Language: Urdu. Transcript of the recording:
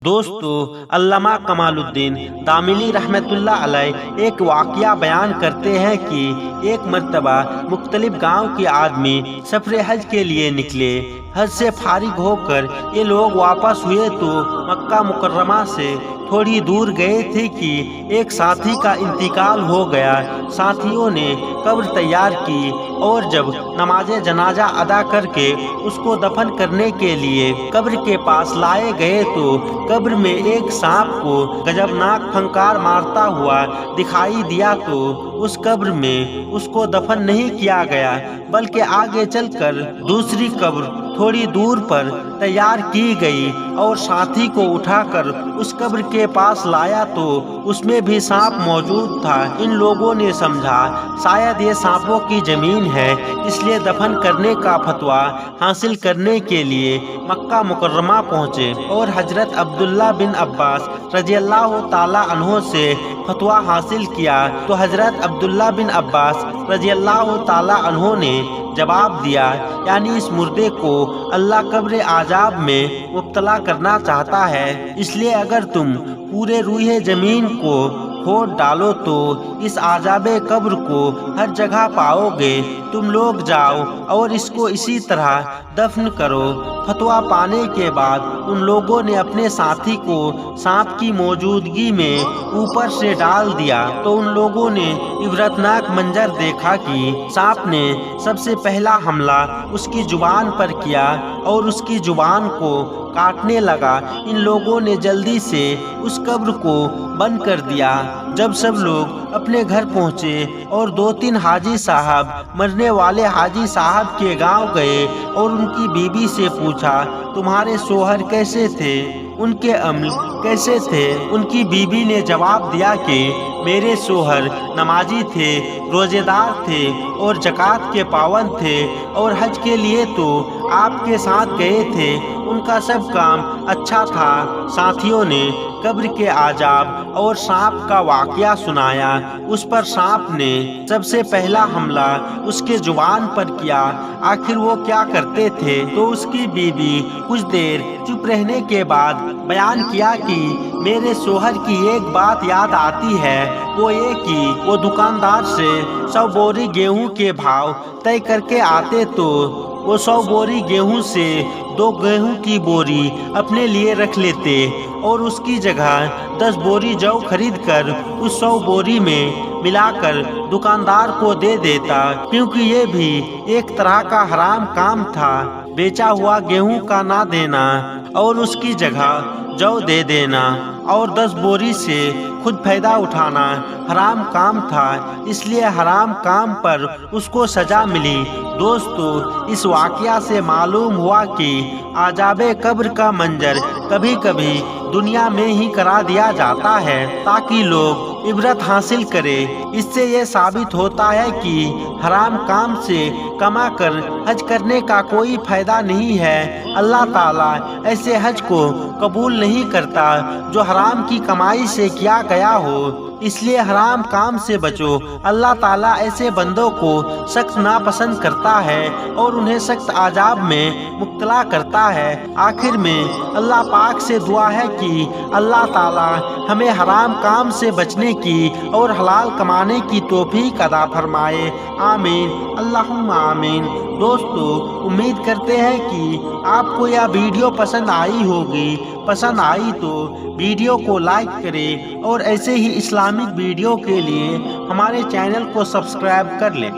دوستو، علامہ کمال الدین داملی رحمۃ اللہ علیہ ایک واقعہ بیان کرتے ہیں کہ ایک مرتبہ مختلف گاؤں کے آدمی سفر حج کے لیے نکلے۔ حج سے فارغ ہو کر یہ لوگ واپس ہوئے تو مکہ مکرمہ سے تھوڑی دور گئے تھے کہ ایک ساتھی کا انتقال ہو گیا۔ ساتھیوں نے قبر تیار کی اور جب نماز جنازہ ادا کر کے اس کو دفن کرنے کے لیے قبر کے پاس لائے گئے تو قبر میں ایک سانپ کو غضبناک پھنکار مارتا ہوا دکھائی دیا تو اس قبر میں اس کو دفن نہیں کیا گیا بلکہ آگے چل کر دوسری قبر تھوڑی دور پر تیار کی گئی اور ساتھی کو اٹھا کر اس قبر کے پاس لایا تو اس میں بھی سانپ موجود تھا۔ ان لوگوں نے سمجھا شاید یہ سانپوں کی زمین ہے، اس لیے دفن کرنے کا فتویٰ حاصل کرنے کے لیے مکہ مکرمہ پہنچے اور حضرت عبداللہ بن عباس رضی اللہ تعالی عنہ سے فتویٰ حاصل کیا تو حضرت عبداللہ بن عباس رضی اللہ تعالی عنہ نے جواب دیا، یعنی اس مردے کو اللہ قبر عذاب میں مبتلا کرنا چاہتا ہے، اس لیے اگر تم پورے روئے زمین کو کھود ڈالو تو اس عذاب قبر کو ہر جگہ پاؤ گے۔ تم لوگ جاؤ اور اس کو اسی طرح دفن کرو۔ فتویٰ پانے کے بعد ان لوگوں نے اپنے ساتھی کو سانپ کی موجودگی میں اوپر سے ڈال دیا تو ان لوگوں نے عبرتناک منظر دیکھا کہ سانپ نے سب سے پہلا حملہ اس کی زبان پر کیا اور اس کی زبان کو کاٹنے لگا۔ ان لوگوں نے جلدی سے اس قبر کو بند کر دیا۔ جب سب لوگ اپنے گھر پہنچے اور 2-3 حاجی صاحب مرنے والے حاجی صاحب کے گاؤں گئے اور ان کی بیوی سے پوچھا تمہارے شوہر کیسے تھے، ان کے عمل کیسے تھے؟ ان کی بیوی نے جواب دیا کہ میرے شوہر نمازی تھے، روزے دار تھے اور زکوٰۃ کے پابند تھے اور حج کے لیے تو آپ کے ساتھ گئے تھے، ان کا سب کام اچھا تھا۔ ساتھیوں نے قبر کے عذاب اور سانپ کا واقعہ سنایا۔ اس پر سانپ نے سب سے پہلا حملہ اس کے زبان پر کیا، آخر وہ کیا کرتے تھے؟ تو اس کی بیوی کچھ دیر چپ رہنے کے بعد بیان کیا کہ میرے شوہر کی ایک بات یاد آتی ہے، وہ یہ کہ وہ دکاندار سے 100 بوری گیہوں کے بھاؤ طے کر کے آتے تو وہ 100 بوری گیہوں سے 2 گیہوں کی بوری اپنے لیے رکھ لیتے اور اس کی جگہ 10 بوری جو خرید کر اس 100 بوری میں ملا کر دکاندار کو دے دیتا، کیونکہ یہ بھی ایک طرح کا حرام کام تھا۔ بیچا ہوا گیہوں کا نہ دینا اور اس کی جگہ جو دے دینا اور 10 بوری سے خود فائدہ اٹھانا حرام کام تھا، اس لیے حرام کام پر اس کو سزا ملی۔ دوستو، اس واقعہ سے معلوم ہوا کہ عذاب قبر کا منظر کبھی کبھی دنیا میں ہی کرا دیا جاتا ہے تاکہ لوگ عبرت حاصل کریں۔ اس سے یہ ثابت ہوتا ہے کہ حرام کام سے کما کر حج کرنے کا کوئی فائدہ نہیں ہے۔ اللہ تعالیٰ ایسے حج کو قبول نہیں کرتا جو حرام کی کمائی سے کیا گیا ہو، اس لیے حرام کام سے بچو۔ اللہ تعالیٰ ایسے بندوں کو سخت ناپسند کرتا ہے اور انہیں سخت عذاب میں مبتلا کرتا ہے۔ آخر میں اللہ پاک سے دعا ہے کہ اللہ تعالیٰ ہمیں حرام کام سے بچنے کی اور حلال کمانے کی توفیق عطا فرمائے، آمین، اللہم آمین۔ دوستو، امید کرتے ہیں کہ آپ کو یہ ویڈیو پسند آئی ہوگی۔ پسند آئی تو ویڈیو کو لائک کریں اور ایسے ہی اسلامک ویڈیو کے لیے ہمارے چینل کو سبسکرائب کر لیں۔